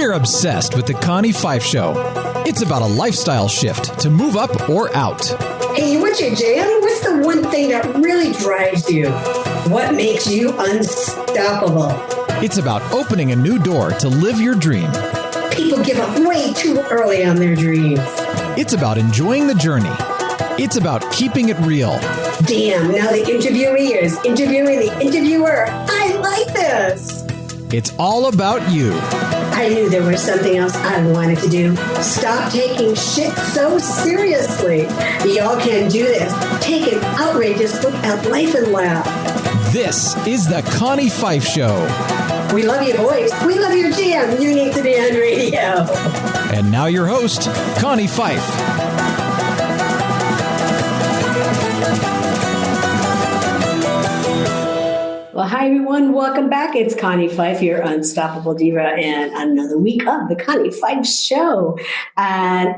We're obsessed with the Connie Pheiff Show. It's about a lifestyle shift to move up or out. Hey, what's your jam? What's the one thing that really drives you? What makes you unstoppable? It's about opening a new door to live your dream. People give up way too early on their dreams. It's about enjoying the journey. It's about keeping it real. Damn, now the interviewee is interviewing the interviewer. I like this. It's all about you. I knew there was something else I wanted to do. Stop taking shit so seriously. Y'all can do this. Take an outrageous look at life and laugh. This is the Connie Pheiff Show. We love your voice. We love your jam. You need to be on radio. And now your host, Connie Pheiff. Well, hi, everyone. Welcome back. It's Connie Pheiff, your unstoppable diva, and another week of the Connie Pheiff Show. And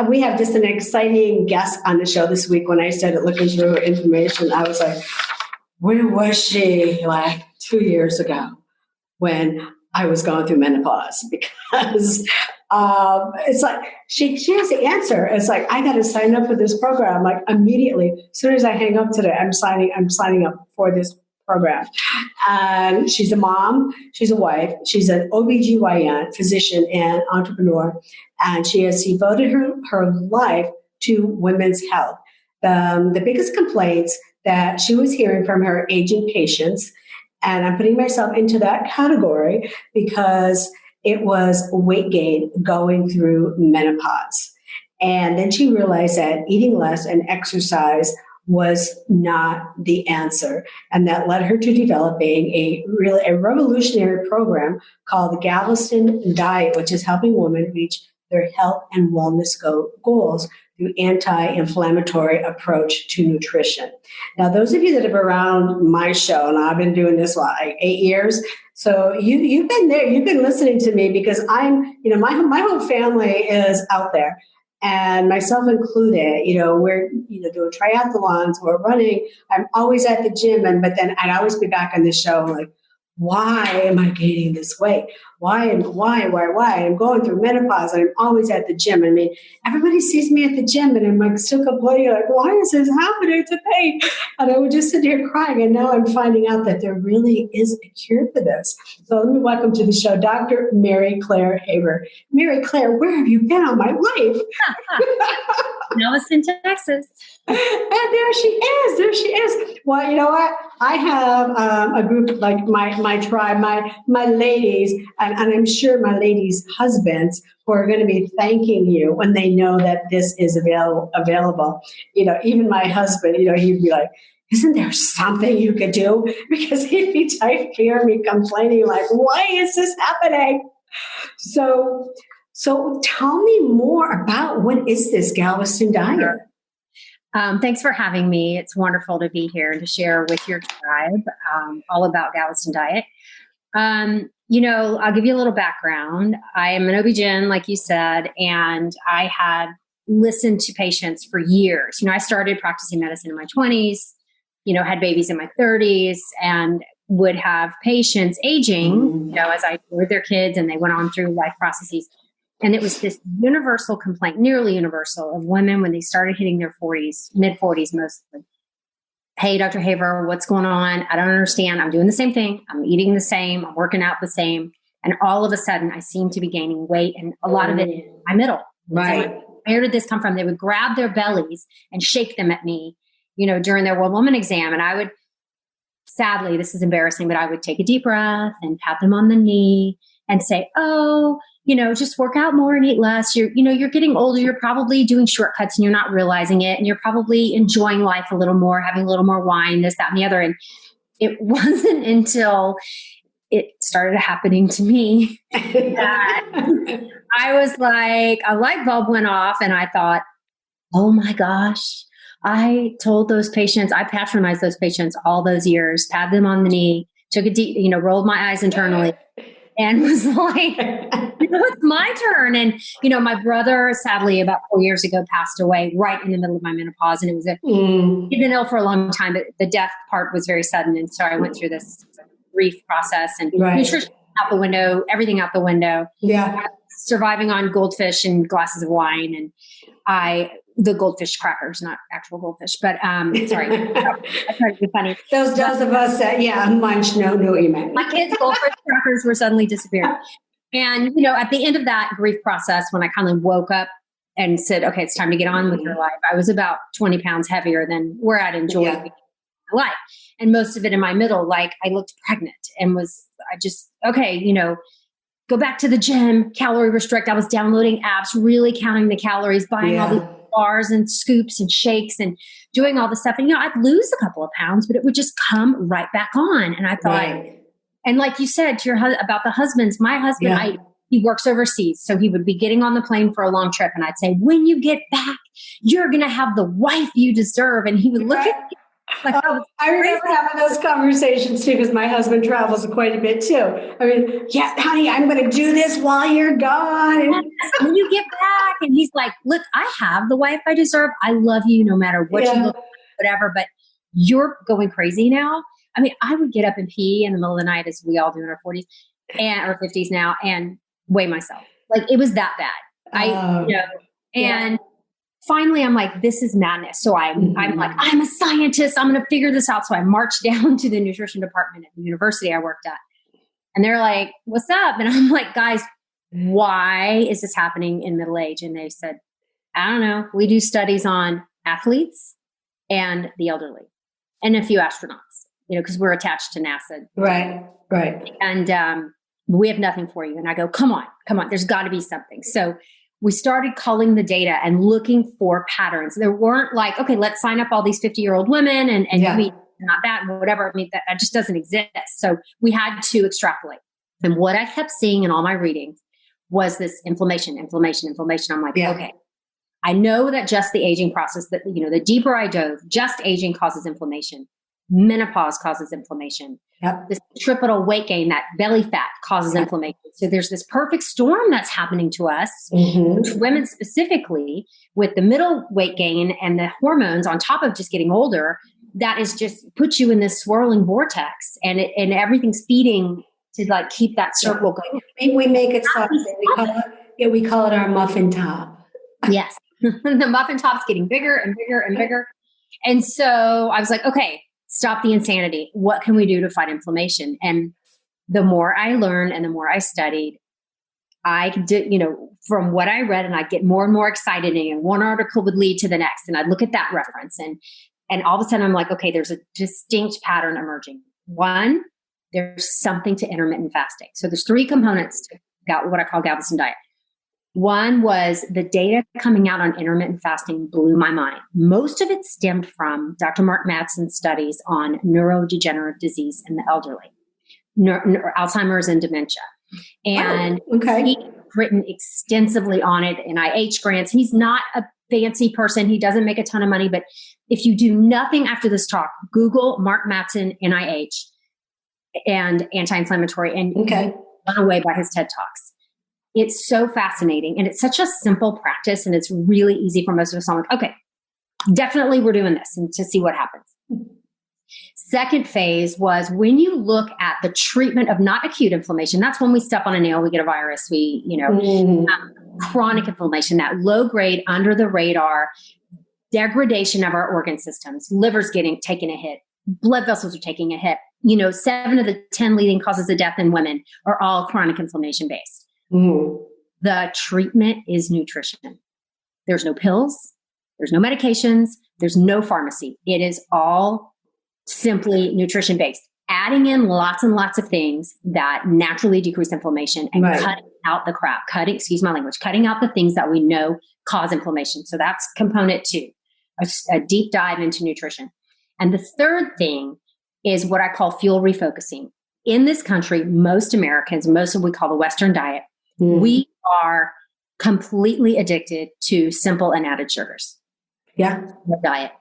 we have just an exciting guest on the show this week. When I started looking through her information, I was like, where was she like 2 years ago when I was going through menopause? Because it's like she has the answer. It's like, I got to sign up for this program like immediately. As soon as I hang up today, I'm signing up for this program. And she's a mom, she's a wife, she's an OBGYN, physician and entrepreneur, and she has devoted her life to women's health. The biggest complaints that she was hearing from her aging patients, and I'm putting myself into that category because it was weight gain going through menopause. And then she realized that eating less and exercise was not the answer. And that led her to developing a revolutionary program called the Galveston diet, which is helping women reach their health and wellness goals through anti-inflammatory approach to nutrition. Now, those of you that have been around my show, and I've been doing this like 8 years, so you've been there, you've been listening to me because my whole family is out there. And myself included, we're doing triathlons, we're running. I'm always at the gym, but then I'd always be back on the show like, why am I gaining this weight? Why? I'm going through menopause and I'm always at the gym. I mean, everybody sees me at the gym and I'm like still complaining, like, why is this happening to me? And I would just sit here crying. And now I'm finding out that there really is a cure for this. So let me welcome to the show, Dr. Mary Claire Haber. Mary Claire, where have you been all my life? Galveston, Texas. And there she is. Well, you know what? I have a group like my tribe, my ladies, and I'm sure my ladies' husbands who are going to be thanking you when they know that this is available. Even my husband, he'd be like, isn't there something you could do? Because he'd be hearing me complaining like, why is this happening? So tell me more about what is this Galveston diet? Thanks for having me. It's wonderful to be here and to share with your tribe all about Galveston diet. I'll give you a little background. I am an OB-GYN, like you said, and I had listened to patients for years. I started practicing medicine in my 20s, had babies in my 30s, and would have patients aging, as I toured their kids and they went on through life processes. And it was this universal complaint, nearly universal, of women when they started hitting their 40s, mid-40s mostly. Hey, Dr. Haber, what's going on? I don't understand. I'm doing the same thing. I'm eating the same. I'm working out the same. And all of a sudden, I seem to be gaining weight. And a lot of it in my middle. Right. So where did this come from? They would grab their bellies and shake them at me, during their World Woman exam. And I would, sadly, this is embarrassing, but I would take a deep breath and pat them on the knee and say, oh, just work out more and eat less. You're getting older. You're probably doing shortcuts and you're not realizing it. And you're probably enjoying life a little more, having a little more wine, this, that, and the other. And it wasn't until it started happening to me that I was like, a light bulb went off and I thought, oh my gosh, I told those patients, I patronized those patients all those years, patted them on the knee, took a deep, rolled my eyes internally. And was like, it's my turn. And, my brother, sadly, about 4 years ago, passed away right in the middle of my menopause. And it was he'd been ill for a long time, but the death part was very sudden. And so I went through this grief process and nutrition out the window, everything out the window. Yeah. Surviving on goldfish and glasses of wine. And the goldfish crackers, not actual goldfish, but sorry. I tried to be funny. Those of us that, munch, know what you meant. My kids' goldfish crackers were suddenly disappearing. And, you know, at the end of that grief process, when I kind of woke up and said, okay, it's time to get on with your life, I was about 20 pounds heavier than where I'd enjoyed my life. And most of it in my middle, like I looked pregnant and go back to the gym, calorie restrict. I was downloading apps, really counting the calories, buying all these bars and scoops and shakes and doing all the stuff. And, I'd lose a couple of pounds, but it would just come right back on. And I thought, and like you said to about the husbands, my husband, he works overseas. So he would be getting on the plane for a long trip. And I'd say, when you get back, you're going to have the wife you deserve. And he would look at me. Like, I remember having those conversations too, because my husband travels quite a bit too. I mean, honey, I'm going to do this while you're gone. When you get back, and he's like, look, I have the wife I deserve. I love you no matter what you look like, whatever, but you're going crazy now. I mean, I would get up and pee in the middle of the night, as we all do in our 40s or 50s now, and weigh myself. Like, it was that bad. Finally, I'm like, this is madness. So I'm like, I'm a scientist. I'm going to figure this out. So I marched down to the nutrition department at the university I worked at. And they're like, what's up? And I'm like, guys, why is this happening in middle age? And they said, I don't know. We do studies on athletes and the elderly and a few astronauts, because we're attached to NASA. Right. And we have nothing for you. And I go, come on. There's got to be something. So we started culling the data and looking for patterns. There weren't like, okay, let's sign up all these 50-year-old women and we not that and whatever. I mean, that just doesn't exist. So we had to extrapolate. And what I kept seeing in all my readings was this inflammation. I'm like, okay, I know that just the aging process, that, the deeper I dove, just aging causes inflammation. Menopause causes inflammation. This centripetal weight gain, that belly fat, causes inflammation. So there's this perfect storm that's happening to us, women specifically, with the middle weight gain and the hormones on top of just getting older. That is just puts you in this swirling vortex, and everything's feeding to like keep that circle going. We make it soft. We call it our muffin top. Yes, the muffin top's getting bigger and bigger and bigger. And so I was like, okay, stop the insanity. What can we do to fight inflammation? And the more I learned and the more I studied, I did, from what I read, and I'd get more and more excited, and one article would lead to the next, and I'd look at that reference, and all of a sudden I'm like, okay, there's a distinct pattern emerging. One, there's something to intermittent fasting. So there's 3 components to what I call Galveston diet. One was the data coming out on intermittent fasting blew my mind. Most of it stemmed from Dr. Mark Madsen's studies on neurodegenerative disease in the elderly, Alzheimer's and dementia. And he's written extensively on it, NIH grants. He's not a fancy person. He doesn't make a ton of money, but if you do nothing after this talk, Google Mark Madsen, NIH, and anti-inflammatory, and you're blown away by his TED Talks. It's so fascinating, and it's such a simple practice, and it's really easy for most of us. I'm like, okay, definitely we're doing this, and to see what happens. Second phase was when you look at the treatment of not acute inflammation. That's when we step on a nail, we get a virus, chronic inflammation, that low grade, under the radar degradation of our organ systems. Liver's taking a hit. Blood vessels are taking a hit. 7 of the 10 leading causes of death in women are all chronic inflammation based. The treatment is nutrition. There's no pills. There's no medications. There's no pharmacy. It is all simply nutrition based. Adding in lots and lots of things that naturally decrease inflammation and cutting out the crap. Cutting out the things that we know cause inflammation. So that's component 2, a deep dive into nutrition. And the third thing is what I call fuel refocusing. In this country, most Americans, most of what we call the Western diet, we are completely addicted to simple and added sugars. The diet.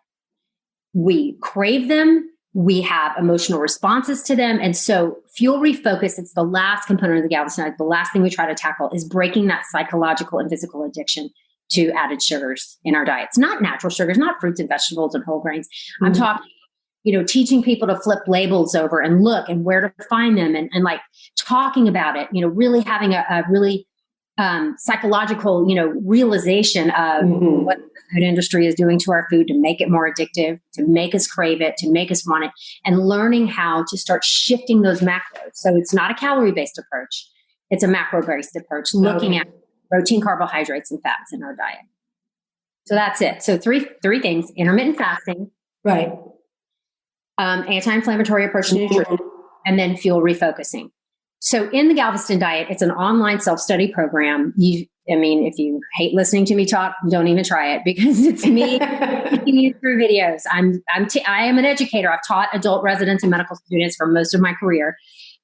We crave them. We have emotional responses to them. And so fuel refocus, it's the last component of the Galveston diet. The last thing we try to tackle is breaking that psychological and physical addiction to added sugars in our diets. Not natural sugars, not fruits and vegetables and whole grains. I'm talking teaching people to flip labels over and look and where to find them and like talking about it, really having a really psychological, realization of what the food industry is doing to our food to make it more addictive, to make us crave it, to make us want it, and learning how to start shifting those macros. So it's not a calorie-based approach. It's a macro-based approach, looking at protein, carbohydrates, and fats in our diet. So that's it. So three things: intermittent fasting, right? Anti-inflammatory approach to nutrition, and then fuel refocusing. So in the Galveston diet, it's an online self-study program. If you hate listening to me talk, don't even try it, because it's me teaching you through videos. I am an educator. I've taught adult residents and medical students for most of my career.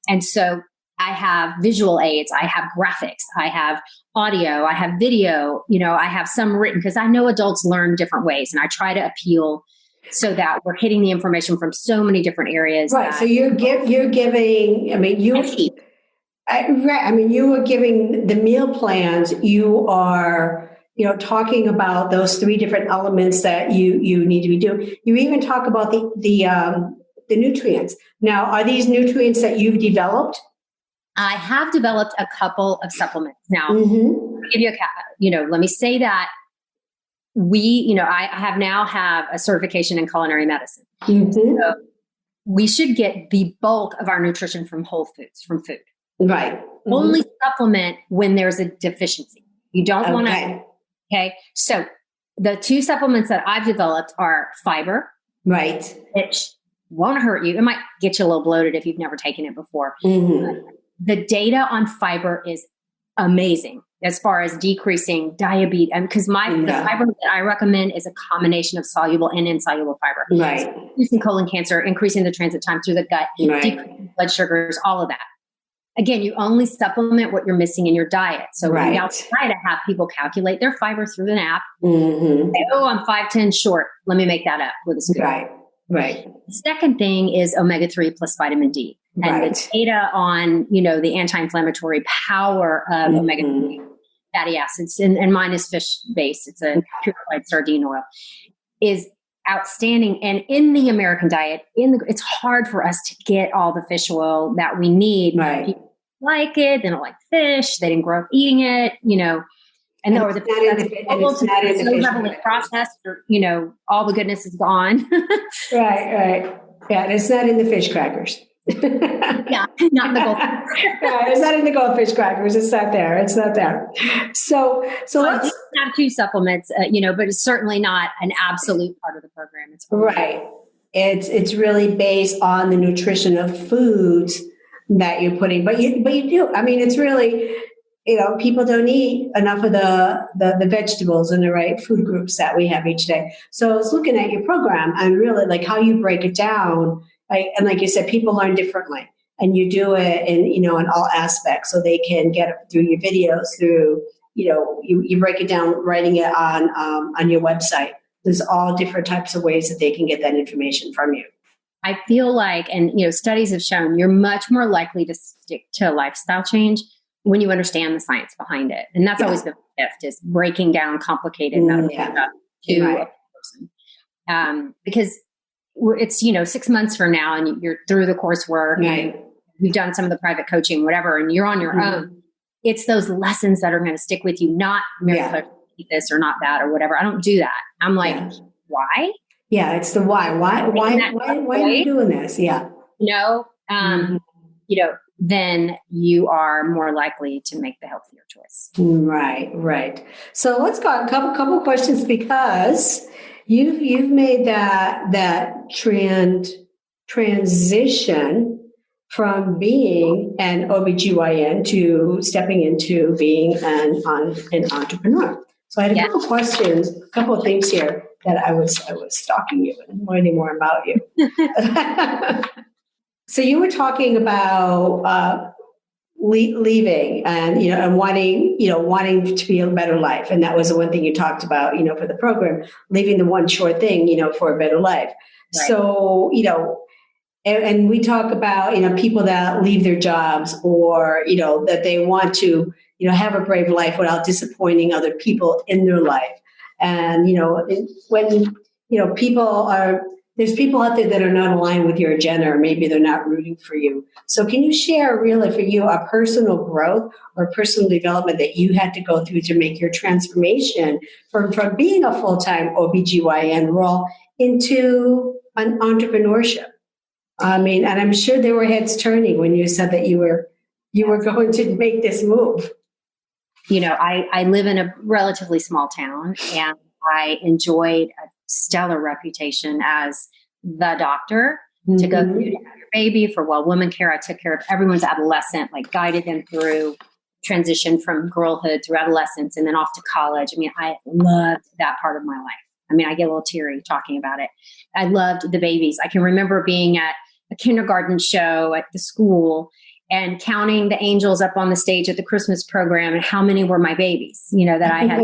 And so I have visual aids, I have graphics, I have audio, I have video, I have some written, because I know adults learn different ways, and I try to appeal so that we're hitting the information from so many different areas. Right. So you're giving, you were giving the meal plans. You are, talking about those 3 different elements that you need to be doing. You even talk about the nutrients. Now, are these nutrients that you've developed? I have developed a couple of supplements. Now, I'll give you let me say that I have a certification in culinary medicine. So we should get the bulk of our nutrition from whole foods, from food. Right. Only supplement when there's a deficiency. You don't want to. Okay. So the 2 supplements that I've developed are fiber. Right. Which won't hurt you. It might get you a little bloated if you've never taken it before. The data on fiber is amazing as far as decreasing diabetes. Because the fiber that I recommend is a combination of soluble and insoluble fiber. Right. So reducing colon cancer, increasing the transit time through the gut, decreasing blood sugars, all of that. Again, you only supplement what you're missing in your diet. So we now try to have people calculate their fiber through an app. Say, I'm 510 short. Let me make that up with a scoop. Right. The second thing is omega-3 plus vitamin D. And the data on, the anti-inflammatory power of omega-3 fatty acids, and mine is fish-based. It's a purified sardine oil, is outstanding. And in the American diet, it's hard for us to get all the fish oil that we need. People like it. They don't like fish. They didn't grow up eating it, and or the it's so heavily processed, or, all the goodness is gone. Right. Yeah, and it's not in the fish crackers. Yeah, not in the goldfish. It's not in the goldfish crackers. It's not there. So let's have 2 supplements, but it's certainly not an absolute part of the program. It's right. It's really based on the nutrition of foods that you're putting, but you do. It's really, people don't eat enough of the vegetables and the right food groups that we have each day. So I was looking at your program and really like how you break it down. And like you said, people learn differently, and you do it in all aspects, so they can get it through your videos, through, you break it down, writing it on your website. There's all different types of ways that they can get that information from you. I feel like, and studies have shown, you're much more likely to stick to a lifestyle change when you understand the science behind it. And that's always the gift, is breaking down complicated medical stuff to a person. Because it's, 6 months from now and you're through the coursework, and you've done some of the private coaching, whatever, and you're on your own. It's those lessons that are going to stick with you, not eat this or not that or whatever. I don't do that. I'm like, why? Yeah, it's the why. Why are you doing this? Yeah. Then you are more likely to make the healthier choice. Right. So let's go a couple questions, because you've made that transition from being an OBGYN to stepping into being an entrepreneur. So I had a couple questions, a couple of things here that I was stalking you and learning more about you. So you were talking about leaving and and wanting to be a better life, and that was the one thing you talked about, for the program, leaving the one sure thing, for a better life. Right. So and we talk about people that leave their jobs, or that they want to have a brave life without disappointing other people in their life. And when people are there's people out there that are not aligned with your agenda, or maybe they're not rooting for you. So can you share really for you a personal growth or personal development that you had to go through to make your transformation from being a full-time OBGYN role into an entrepreneurship? I mean, and I'm sure there were heads turning when you said that you were going to make this move. You know, I live in a relatively small town, and I enjoyed a stellar reputation as the doctor to go through to have your baby for woman care. I took care of everyone's adolescent, like guided them through transition from girlhood through adolescence and then off to college. I mean, I loved that part of my life. I mean, I get a little teary talking about it. I loved the babies. I can remember being at a kindergarten show at the school and counting the angels up on the stage at the Christmas program and how many were my babies, you know, that I had.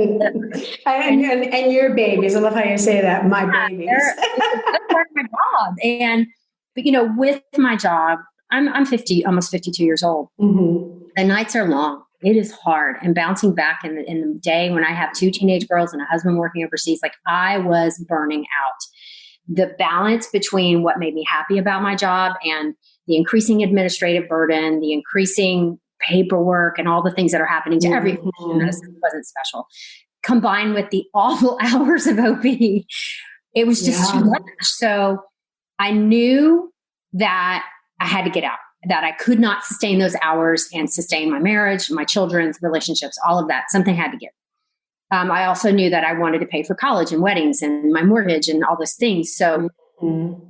and your babies. I love how you say that, my babies. That's part of my job. But, you know, with my job, I'm 50, almost 52 years old. Mm-hmm. The nights are long. It is hard. And bouncing back in the day when I have 2 teenage girls and a husband working overseas, like I was burning out. The balance between what made me happy about my job and the increasing administrative burden, the increasing paperwork, and all the things that are happening to every physician, medicine wasn't special, combined with the awful hours of OB, it was just too much. So I knew that I had to get out, that I could not sustain those hours and sustain my marriage, my children's relationships, all of that. Something had to give. I also knew that I wanted to pay for college and weddings and my mortgage and all those things. So, you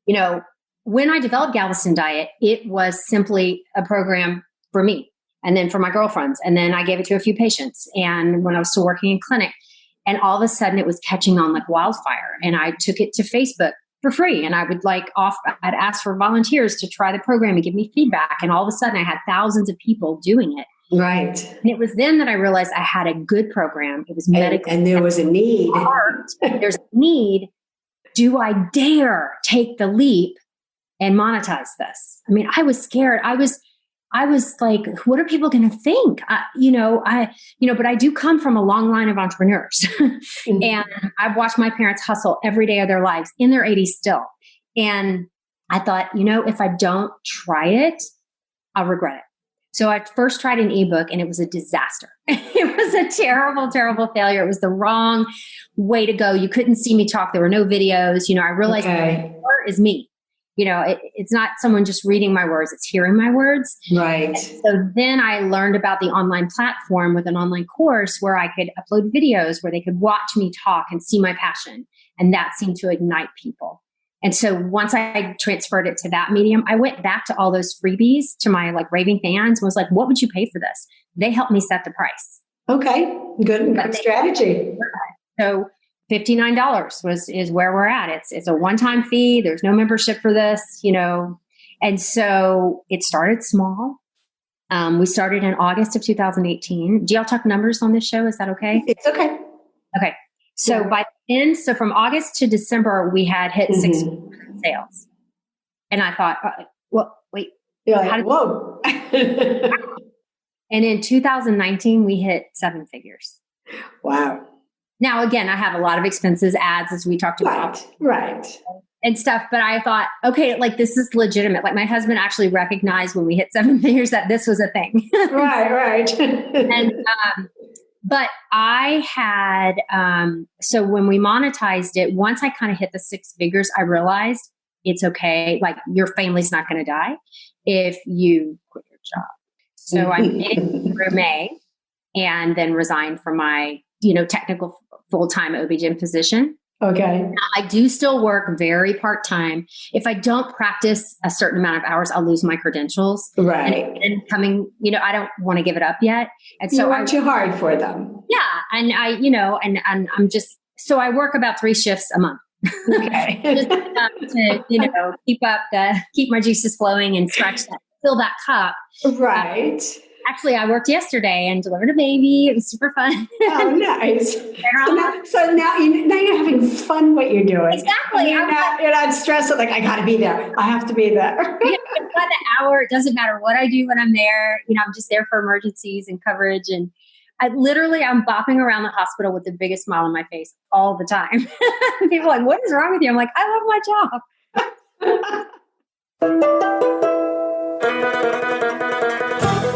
know, when I developed Galveston Diet, it was simply a program for me and then for my girlfriends. And then I gave it to a few patients. And when I was still working in clinic, and all of a sudden it was catching on like wildfire. And I took it to Facebook for free. And I would I'd ask for volunteers to try the program and give me feedback. And all of a sudden I had thousands of people doing it. Right. And it was then that I realized I had a good program. It was medical. And there was a need. There's a need. Do I dare take the leap and monetize this? I mean, I was scared. I was like, what are people going to think? But I do come from a long line of entrepreneurs and I've watched my parents hustle every day of their lives in their 80s still. And I thought, if I don't try it, I'll regret it. So I first tried an ebook and it was a disaster. It was a terrible, terrible failure. It was the wrong way to go. You couldn't see me talk. There were no videos. I realized the part is me. It's not someone just reading my words, it's hearing my words. Right. And so then I learned about the online platform with an online course where I could upload videos where they could watch me talk and see my passion. And that seemed to ignite people. And so once I transferred it to that medium, I went back to all those freebies to my raving fans and was like, what would you pay for this? They helped me set the price. Okay. Good strategy. So $59 is where we're at. It's a one-time fee. There's no membership for this, And so it started small. We started in August of 2018. Do y'all talk numbers on this show? Is that okay? It's okay. Okay. So from August to December, we had hit 6 sales. And I thought, wait. You're like, whoa. And in 2019, we hit 7 figures. Wow. Now, again, I have a lot of expenses, ads, as we talked about. Right. And stuff. But I thought, okay, this is legitimate. My husband actually recognized when we hit 7 figures that this was a thing. Right. And, but I had, so when we monetized it, once I kind of hit the 6 figures, I realized it's okay. Your family's not going to die if you quit your job. So I made it through May and then resigned from my, technical full-time OB-GYN position. Okay. Now, I do still work very part-time. If I don't practice a certain amount of hours, I'll lose my credentials. Right. And coming, I don't want to give it up yet. And so you work too hard for them. Yeah. And and I'm just, so I work about 3 shifts a month. Okay. Just to, keep my juices flowing and fill that cup. Right. Actually, I worked yesterday and delivered a baby. It was super fun. Oh, nice. So now you're having fun what you're doing. Exactly. You're not stressed. I got to be there. I have to be there. By the hour, it doesn't matter what I do when I'm there. I'm just there for emergencies and coverage. And I'm bopping around the hospital with the biggest smile on my face all the time. People are like, what is wrong with you? I'm like, I love my job.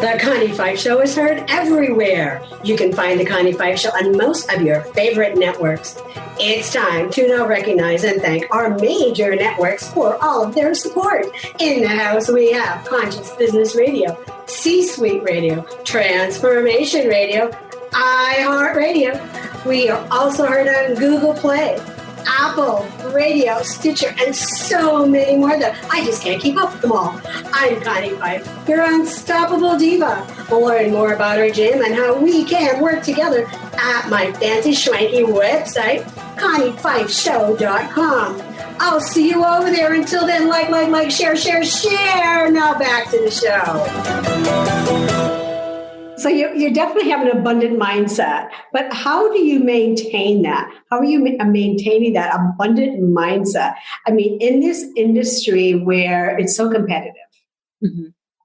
The Connie Pheiff Show is heard everywhere. You can find The Connie Pheiff Show on most of your favorite networks. It's time to now recognize and thank our major networks for all of their support. In the house, we have Conscious Business Radio, C-Suite Radio, Transformation Radio, iHeartRadio. We are also heard on Google Play, Apple, Radio, Stitcher, and so many more that I just can't keep up with them all. I'm Connie Pheiff, your unstoppable diva. Learn more about our gym and how we can work together at my fancy schwanky website, ConniePheiffShow.com. I'll see you over there. Until then, like, share. Now back to the show. So you definitely have an abundant mindset, but how do you maintain that? How are you maintaining that abundant mindset? I mean, in this industry where it's so competitive,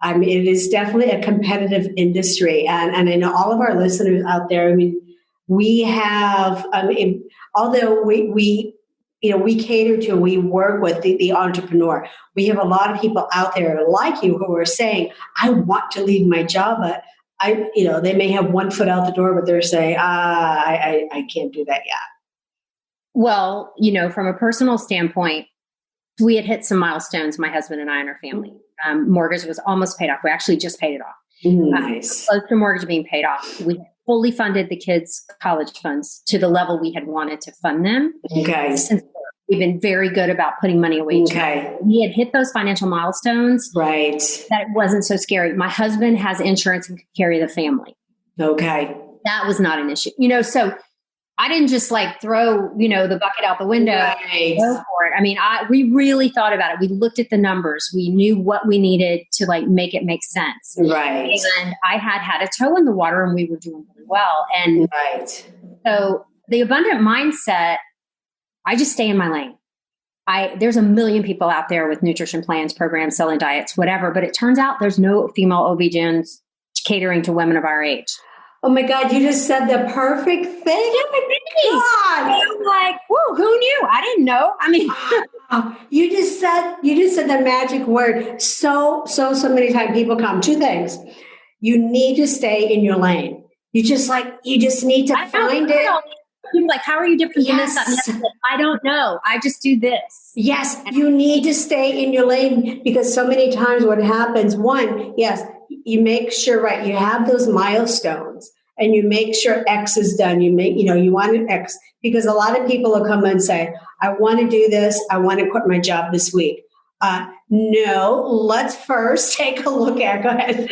I mean, it is definitely a competitive industry. And I know all of our listeners out there, I mean, we have, although we cater to, we work with the entrepreneur. We have a lot of people out there like you who are saying, I want to leave my job, but they may have one foot out the door, but they're saying, I can't do that yet. Well, from a personal standpoint, we had hit some milestones, my husband and I and our family. Mortgage was almost paid off. We actually just paid it off. Nice. Close to mortgage being paid off. We fully funded the kids' college funds to the level we had wanted to fund them. Okay. Since we've been very good about putting money away. Okay. We had hit those financial milestones. Right. That it wasn't so scary. My husband has insurance and could carry the family. Okay. That was not an issue. So I didn't just throw, the bucket out the window and go for it. I mean, we really thought about it. We looked at the numbers. We knew what we needed to make it make sense. Right. And I had a toe in the water and we were doing really well. And so the abundant mindset, I just stay in my lane. There's a million people out there with nutrition plans, programs, selling diets, whatever, but it turns out there's no female OB-GYNs catering to women of our age. Oh my God, you just said the perfect thing. God. I'm like, whoa, who knew? I didn't know. I mean, you just said the magic word. So many times people come. Two things. You need to stay in your lane. You just need to find it. People like, how are you different than this? I don't know. I just do this. Yes, you need to stay in your lane because so many times what happens, one, yes, you make sure, you have those milestones and you make sure X is done. You want an X because a lot of people will come and say, I want to do this. I want to quit my job this week. No, let's first take a look at, go ahead.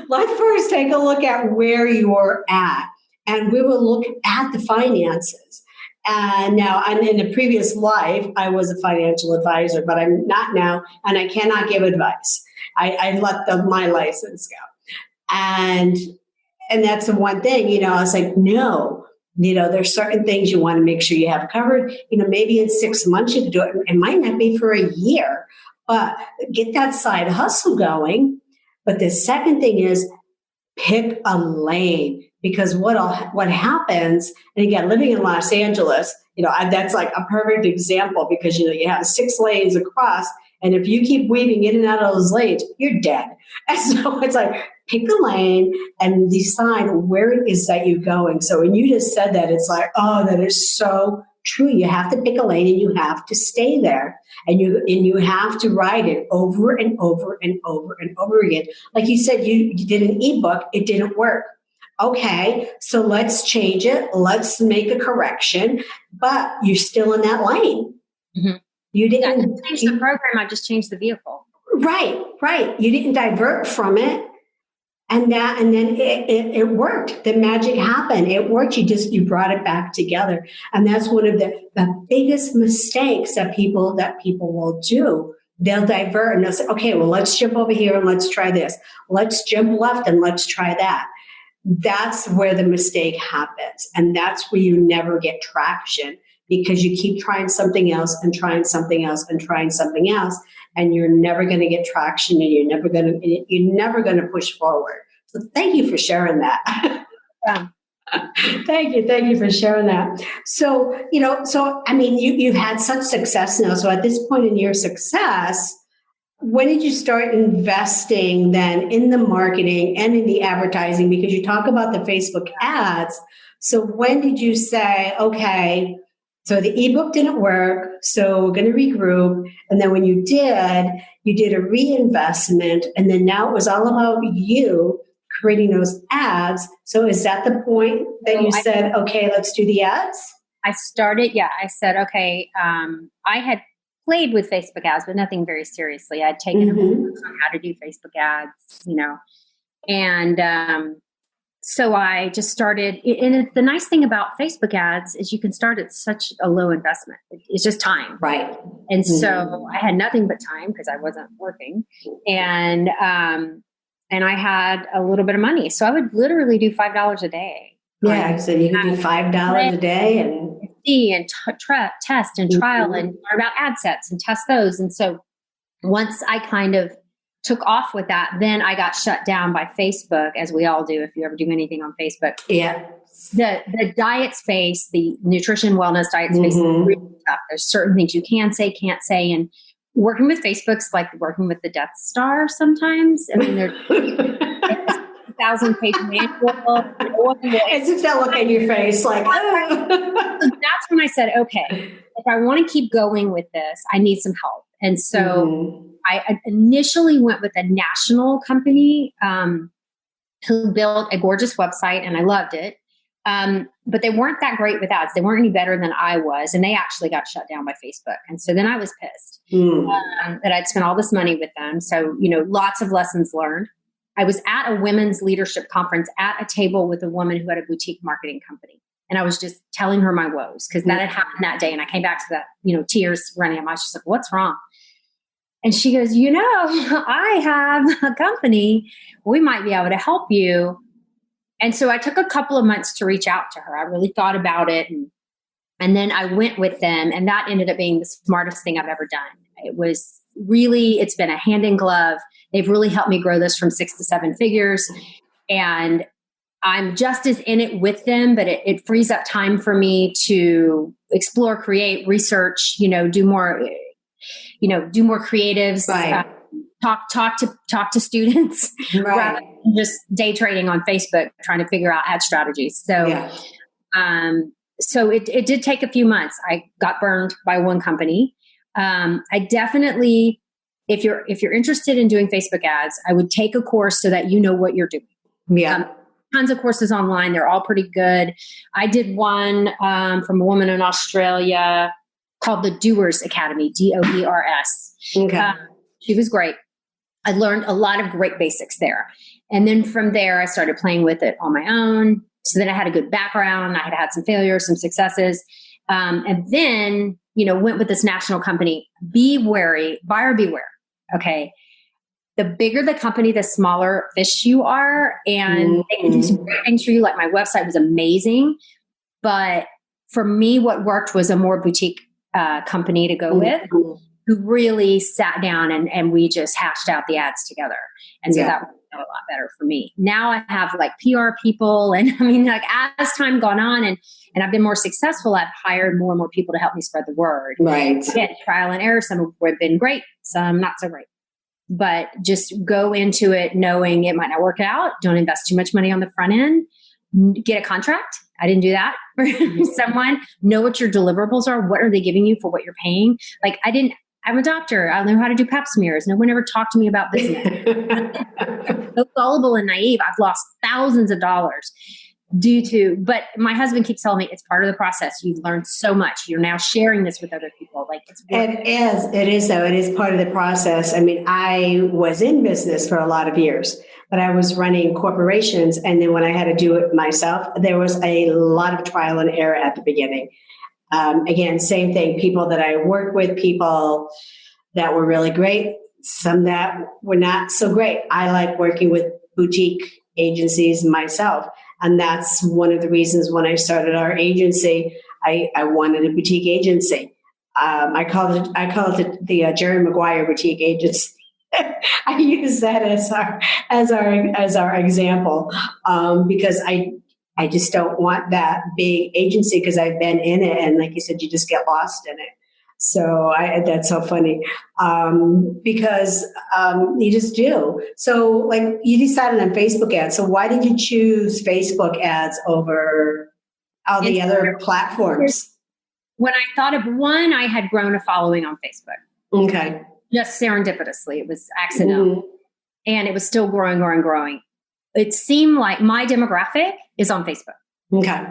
Let's first take a look at where you're at. And we will look at the finances. And now, in a previous life, I was a financial advisor, but I'm not now, and I cannot give advice. I let my license go. And that's the one thing, I was like, no, there's certain things you want to make sure you have covered. Maybe in 6 months you can do it. It might not be for a year, but get that side hustle going. But the second thing is pick a lane. Because what happens, and again, living in Los Angeles, that's like a perfect example because, you have 6 lanes across. And if you keep weaving in and out of those lanes, you're dead. And so it's like, pick a lane and decide where it is that you're going. So when you just said that, it's like, oh, that is so true. You have to pick a lane and you have to stay there. And you have to ride it over and over and over and over again. Like you said, you did an ebook, it didn't work. Okay, so let's change it. Let's make a correction, but you're still in that lane. Mm-hmm. You didn't change the program. I just changed the vehicle. Right. You didn't divert from it, and then it worked. The magic happened. It worked. You brought it back together, and that's one of the biggest mistakes that people will do. They'll divert and they'll say, okay, well, let's jump over here and let's try this. Let's jump left and let's try that. That's where the mistake happens. And that's where you never get traction because you keep trying something else and trying something else and trying something else. And you're never going to get traction and you're never going to push forward. So thank you for sharing that. Thank you for sharing that. So, I mean, you've had such success now. So at this point in your success, when did you start investing then in the marketing and in the advertising? Because you talk about the Facebook ads. So when did you say, okay, so the ebook didn't work, so we're going to regroup. And then when you did a reinvestment, and then now it was all about you creating those ads. So is that the point that you said, okay, let's do the ads? I said, okay, I had played with Facebook ads, but nothing very seriously. I'd taken a course on how to do Facebook ads, and so I just started. And the nice thing about Facebook ads is you can start at such a low investment. It's just time. Right. And so I had nothing but time because I wasn't working. And I had a little bit of money. So I would literally do $5 a day. Yeah. So you can do $5 a day and see and test and trial and learn about ad sets and test those. And so once I kind of took off with that, then I got shut down by Facebook, as we all do if you ever do anything on Facebook. Yeah. The diet space, the nutrition wellness diet space is really tough. There's certain things you can say, can't say. And working with Facebook's like working with the Death Star sometimes. I mean, there's 1,000-page manual. As if they'll look at your face like, oh. So that's when I said, okay, if I want to keep going with this, I need some help. And so I initially went with a national company who built a gorgeous website, and I loved it. But they weren't that great with ads. They weren't any better than I was. And they actually got shut down by Facebook. And so then I was pissed that I'd spent all this money with them. So, lots of lessons learned. I was at a women's leadership conference at a table with a woman who had a boutique marketing company. And I was just telling her my woes because that had happened that day. And I came back to that, tears running out my eyes. She's like, what's wrong? And she goes, I have a company. We might be able to help you. And so I took a couple of months to reach out to her. I really thought about it. And then I went with them. And that ended up being the smartest thing I've ever done. It's been a hand in glove. They've really helped me grow this from 6 to 7 figures. And I'm just as in it with them, but it frees up time for me to explore, create, research, do more creatives, right. Talk to students right. rather than just day trading on Facebook, trying to figure out ad strategies. So, so it did take a few months. I got burned by one company. I definitely, if you're interested in doing Facebook ads, I would take a course so that you know what you're doing. Yeah. Tons of courses online. They're all pretty good. I did one from a woman in Australia called the Doers Academy, DOERS. Okay. She was great. I learned a lot of great basics there. And then from there, I started playing with it on my own. So then I had a good background. I had some failures, some successes. And then, went with this national company. Be wary, buyer beware. Okay. The bigger the company, the smaller fish you are. And they can do some great things for you. Like my website was amazing. But for me, what worked was a more boutique company to go with, who really sat down and we just hashed out the ads together. And so that worked out a lot better for me. Now I have like PR people, and as time gone on and I've been more successful, I've hired more and more people to help me spread the word. Right. Again, trial and error. Some have been great, some not so great. But just go into it knowing it might not work out. Don't invest too much money on the front end. Get a contract. I didn't do that for someone. Know what your deliverables are. What are they giving you for what you're paying? I'm a doctor. I know how to do pap smears. No one ever talked to me about business. So gullible and naive. I've lost thousands of dollars but my husband keeps telling me it's part of the process. You've learned so much. You're now sharing this with other people. It is though. It is part of the process. I mean, I was in business for a lot of years, but I was running corporations. And then when I had to do it myself, there was a lot of trial and error at the beginning. Again, same thing. People that I worked with, people that were really great, some that were not so great. I like working with boutique agencies myself. And that's one of the reasons when I started our agency, I wanted a boutique agency. I call it the Jerry Maguire boutique agency. I use that as our example because I just don't want that big agency because I've been in it. And like you said, you just get lost in it. So that's so funny because you just do. So like you decided on Facebook ads. So why did you choose Facebook ads over all the other platforms? When I thought of one, I had grown a following on Facebook. Okay. Just serendipitously. It was accidental. And it was still growing. It seemed like my demographic is on Facebook. Okay.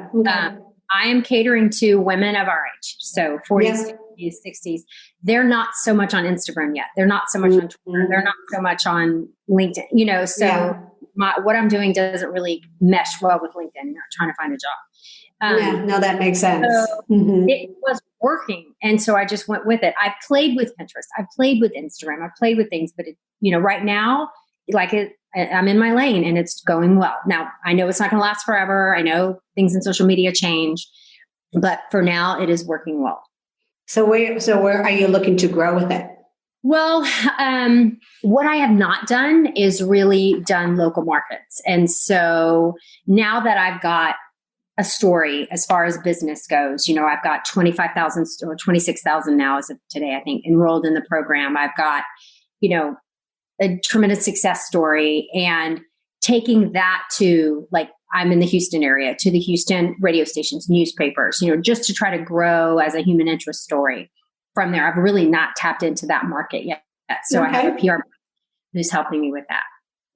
I am catering to women of our age. So 40s, 50s, 60s. They're not so much on Instagram yet. They're not so much on Twitter. They're not so much on LinkedIn, so what I'm doing doesn't really mesh well with LinkedIn. I'm trying to find a job. No, that makes sense. So it was working. And so I just went with it. I've played with Pinterest. I've played with Instagram. I've played with things, but right now, I'm in my lane and it's going well. Now, I know it's not going to last forever. I know things in social media change, but for now it is working well. So where are you looking to grow with it? Well, what I have not done is really done local markets. And so now that I've got a story as far as business goes, I've got 25,000 or 26,000 now as of today, I think, enrolled in the program. I've got, a tremendous success story, and taking that to I'm in the Houston area, to the Houston radio stations, newspapers, just to try to grow as a human interest story from there. I've really not tapped into that market yet. So I have a PR who's helping me with that.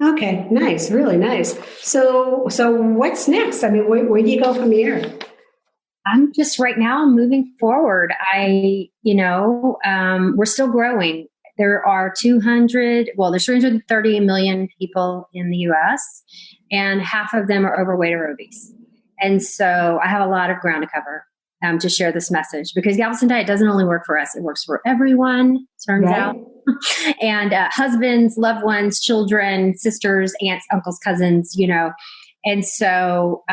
Okay. Nice. Really nice. So what's next? I mean, where do you go from here? I'm just right now moving forward. We're still growing. There are there's 330 million people in the US, and half of them are overweight or obese. And so I have a lot of ground to cover to share this message, because Galveston Diet doesn't only work for us, it works for everyone, turns out. And husbands, loved ones, children, sisters, aunts, uncles, cousins, And so,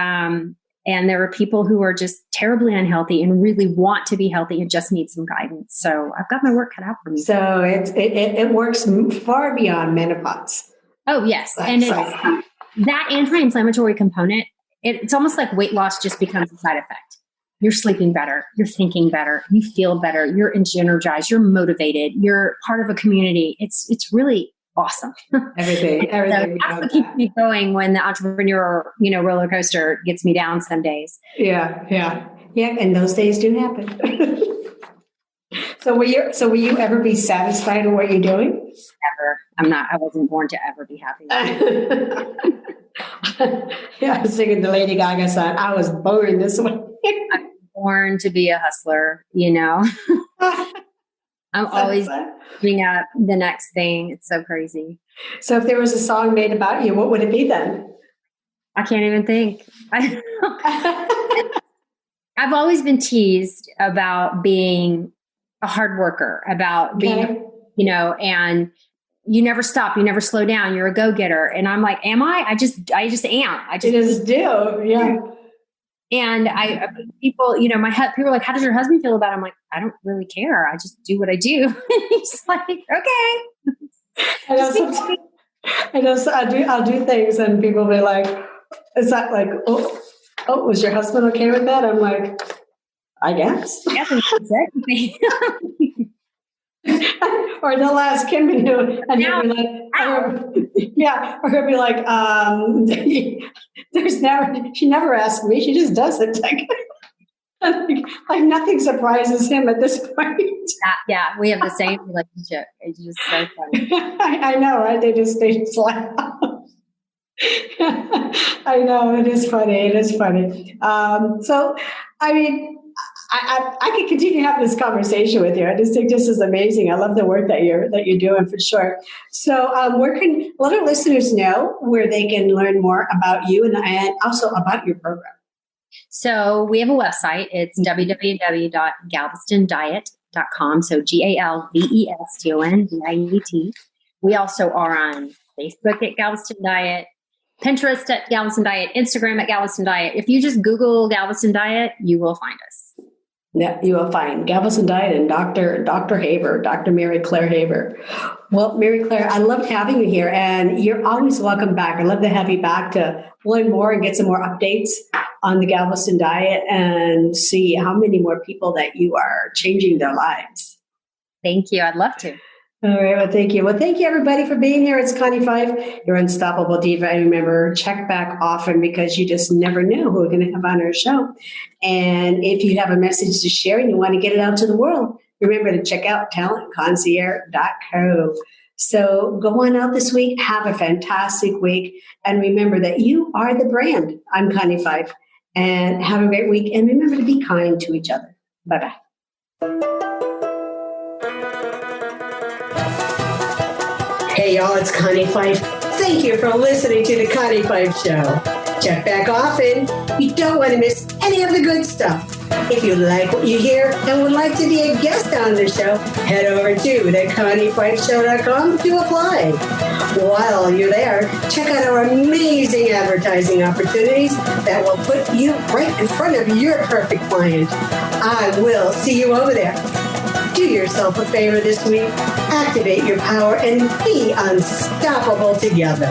and there are people who are just terribly unhealthy and really want to be healthy and just need some guidance. So I've got my work cut out for me. So it works far beyond menopause. Oh, yes. And it's that anti-inflammatory component, it's almost like weight loss just becomes a side effect. You're sleeping better. You're thinking better. You feel better. You're energized. You're motivated. You're part of a community. It's really awesome. Everything. So that's what keeps me going when the entrepreneur, roller coaster gets me down some days. Yeah. And those days do happen. So will you ever be satisfied with what you're doing? Never. I wasn't born to ever be happy. Yeah, I was singing the Lady Gaga song. I was born this way. I'm born to be a hustler, I'm always doing up the next thing. It's so crazy. So if there was a song made about you, what would it be then? I can't even think. I've always been teased about being a hard worker, about being, and you never stop, you never slow down. You're a go-getter. And I'm like, am I? I just am. I just do. Yeah. And people are like, how does your husband feel about it? I'm like, I don't really care. I just do what I do. And he's like, okay. I'll do things and people will be like, is that like, oh, was your husband okay with that? I'm like, I guess. Or they'll ask him, and he'll be like, or he'll be like, she never asked me, she just does it. Like nothing surprises him at this point. Yeah, we have the same relationship. It's just so funny. I know, right? They just laugh. I know, it is funny. So, I mean, I could continue having this conversation with you. I just think this is amazing. I love the work that you're doing for sure. So where can let our listeners know where they can learn more about you and also about your program? So we have a website. It's www.galvestondiet.com. So GalvestonDiet. We also are on Facebook at Galveston Diet, Pinterest at Galveston Diet, Instagram at Galveston Diet. If you just Google Galveston Diet, you will find us. Yeah, you will find Galveston Diet and Dr. Haver, Dr. Mary Claire Haver. Well, Mary Claire, I loved having you here, and you're always welcome back. I'd love to have you back to learn more and get some more updates on the Galveston diet and see how many more people that you are changing their lives. Thank you. I'd love to. All right. Well, thank you. Well, thank you, everybody, for being here. It's Connie Pheiff, your unstoppable diva. And remember, check back often because you just never know who we're going to have on our show. And if you have a message to share and you want to get it out to the world, remember to check out talentconcierge.co. So go on out this week. Have a fantastic week. And remember that you are the brand. I'm Connie Pheiff. And have a great week. And remember to be kind to each other. Bye-bye. Hey, y'all, it's Connie Pheiff. Thank you for listening to the Connie Pheiff Show. Check back often. You don't want to miss any of the good stuff. If you like what you hear and would like to be a guest on the show, head over to theconniefeifshow.com to apply. While you're there, check out our amazing advertising opportunities that will put you right in front of your perfect client. I will see you over there. Do yourself a favor this week. Activate your power and be unstoppable together.